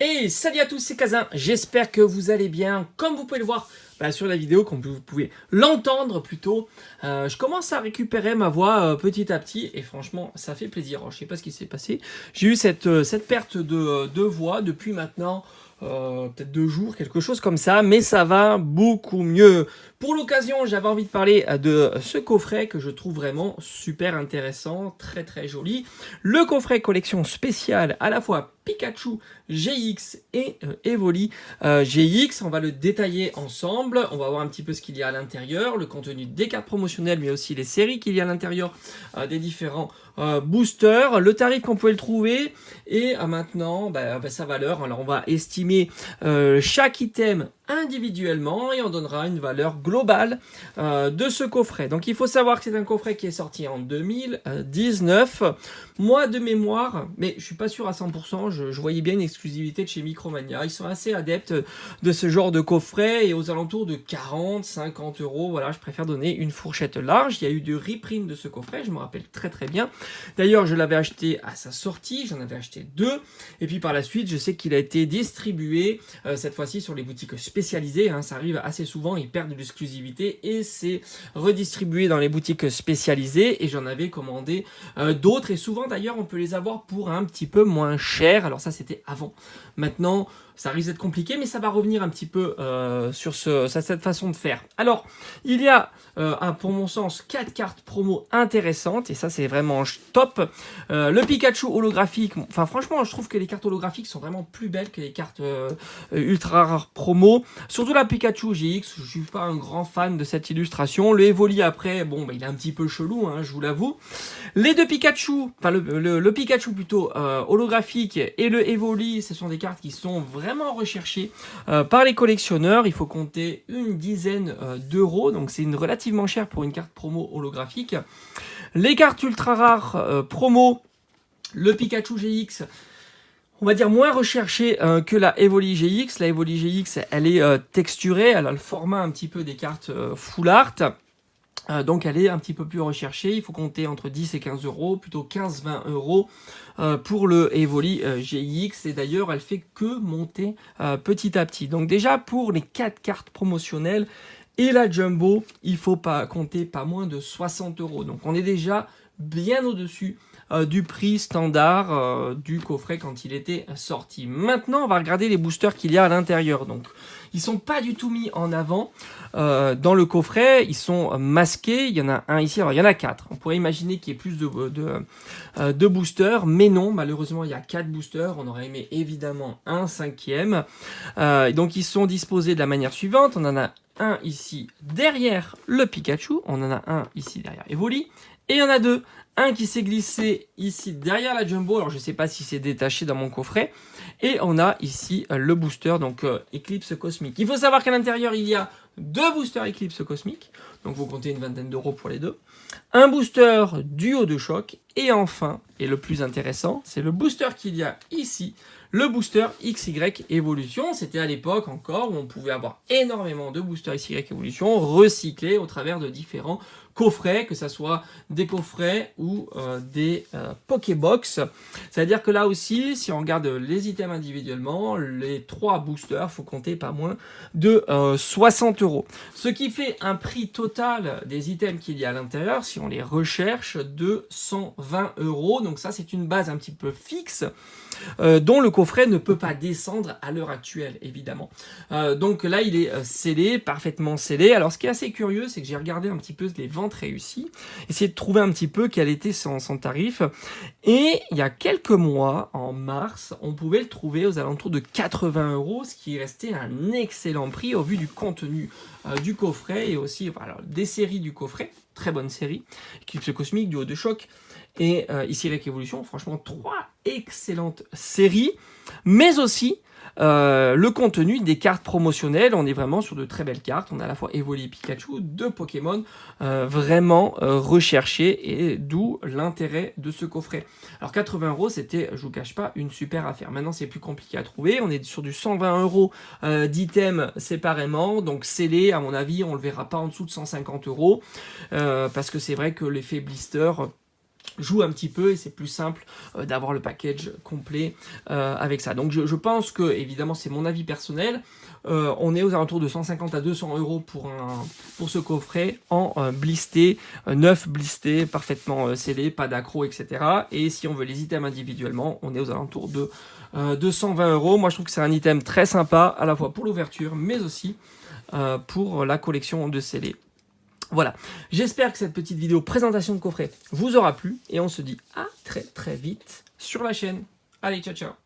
Hey, salut à tous, c'est Kazin, j'espère que vous allez bien. Comme vous pouvez le voir sur la vidéo, comme vous pouvez l'entendre plutôt, je commence à récupérer ma voix petit à petit et franchement ça fait plaisir. Alors, je sais pas ce qui s'est passé, j'ai eu cette perte de voix depuis maintenant peut-être 2 jours, quelque chose comme ça, mais ça va beaucoup mieux. Pour l'occasion, j'avais envie de parler de ce coffret que je trouve vraiment super intéressant, très très joli. Le coffret collection spéciale à la fois Pikachu GX et Evoli GX. On va le détailler ensemble, on va voir un petit peu ce qu'il y a à l'intérieur, le contenu des cartes promotionnelles, mais aussi les séries qu'il y a à l'intérieur des différents boosters, le tarif qu'on pouvait le trouver et maintenant sa valeur. Alors on va estimer chaque item individuellement et on donnera une valeur globale de ce coffret. Donc il faut savoir que c'est un coffret qui est sorti en 2019. Moi de mémoire, mais je suis pas sûr à 100%, je voyais bien une exclusivité de chez Micromania. Ils sont assez adeptes de ce genre de coffret et aux alentours de 40-50 euros. Voilà, je préfère donner une fourchette large. Il y a eu du reprint de ce coffret, je me rappelle très très bien. D'ailleurs, je l'avais acheté à sa sortie, j'en avais acheté 2. Et puis par la suite, je sais qu'il a été distribué cette fois-ci sur les boutiques spécialisées. Ça arrive assez souvent, ils perdent de l'exclusivité et c'est redistribué dans les boutiques spécialisées. Et j'en avais commandé d'autres. Et souvent d'ailleurs, on peut les avoir pour un petit peu moins cher. Alors ça, c'était avant. Maintenant, ça risque d'être compliqué, mais ça va revenir un petit peu sur cette façon de faire. Alors, il y a, pour mon sens, 4 cartes promo intéressantes, et ça, c'est vraiment top. Le Pikachu holographique, enfin, franchement, je trouve que les cartes holographiques sont vraiment plus belles que les cartes ultra rares promo. Surtout la Pikachu GX, je suis pas un grand fan de cette illustration. Le Evoli, après, bon, il est un petit peu chelou, je vous l'avoue. Les deux Pikachu, enfin, le Pikachu plutôt holographique et le Evoli, ce sont des cartes qui sont vraiment recherchées par les collectionneurs. Il faut compter une dizaine d'euros, donc c'est relativement cher pour une carte promo holographique. Les cartes ultra rares promo, le Pikachu GX, on va dire moins recherché que la Evoli GX. La Evoli GX, elle est texturée, elle a le format un petit peu des cartes full art. Donc elle est un petit peu plus recherchée, il faut compter entre 10 et 15 euros, plutôt 15-20 euros pour le Evoli GX, et d'ailleurs elle fait que monter petit à petit. Donc déjà pour les 4 cartes promotionnelles et la Jumbo, il faut pas compter pas moins de 60 euros. Donc on est déjà bien au-dessus du prix standard du coffret quand il était sorti. Maintenant, on va regarder les boosters qu'il y a à l'intérieur. Donc, ils sont pas du tout mis en avant dans le coffret. Ils sont masqués. Il y en a un ici. Alors, il y en a 4. On pourrait imaginer qu'il y ait plus de boosters, mais non. Malheureusement, il y a 4 boosters. On aurait aimé évidemment un 5e. Donc, ils sont disposés de la manière suivante. On en a un ici derrière le Pikachu. On en a un ici derrière Evoli. Et il y en a 2. Un qui s'est glissé ici derrière la Jumbo. Alors, je ne sais pas si c'est détaché dans mon coffret. Et on a ici le booster, donc Eclipse Cosmique. Il faut savoir qu'à l'intérieur, il y a 2 boosters Eclipse Cosmique. Donc, vous comptez une vingtaine d'euros pour les 2. Un booster Duo de choc. Et enfin, et le plus intéressant, c'est le booster qu'il y a ici. Le booster XY Evolution, c'était à l'époque encore où on pouvait avoir énormément de boosters XY Evolution recyclés au travers de différents coffrets, que ce soit des coffrets ou des Pokébox. C'est-à-dire que là aussi, si on regarde les items individuellement, les 3 boosters, il faut compter pas moins de 60 euros. Ce qui fait un prix total des items qu'il y a à l'intérieur, si on les recherche, de 120 euros. Donc ça, c'est une base un petit peu fixe dont le coffret ne peut pas descendre à l'heure actuelle, évidemment. Donc là, il est scellé, parfaitement scellé. Alors, ce qui est assez curieux, c'est que j'ai regardé un petit peu les ventes réussies, essayé de trouver un petit peu quel était son tarif. Et il y a quelques mois, en mars, on pouvait le trouver aux alentours de 80 euros, ce qui restait un excellent prix au vu du contenu du coffret et aussi des séries du coffret. Très bonne série. Eclipse Cosmique, Duo de choc et ici avec Evolution. Franchement, 3 excellentes séries, mais aussi le contenu des cartes promotionnelles. On est vraiment sur de très belles cartes. On a à la fois Evoli et Pikachu, 2 Pokémon vraiment recherchés, et d'où l'intérêt de ce coffret. Alors 80 euros, c'était, je vous cache pas, une super affaire. Maintenant, c'est plus compliqué à trouver. On est sur du 120 euros d'items séparément, donc scellé. À mon avis, on le verra pas en dessous de 150 euros parce que c'est vrai que l'effet blister joue un petit peu et c'est plus simple d'avoir le package complet avec ça. Donc je pense que, évidemment c'est mon avis personnel, on est aux alentours de 150 à 200 € pour ce coffret en blisté, neuf blisté, parfaitement scellé, pas d'accro, etc. Et si on veut les items individuellement, on est aux alentours de 220 €. Moi je trouve que c'est un item très sympa, à la fois pour l'ouverture, mais aussi pour la collection de scellés. Voilà, j'espère que cette petite vidéo présentation de coffret vous aura plu et on se dit à très très vite sur la chaîne. Allez, ciao ciao.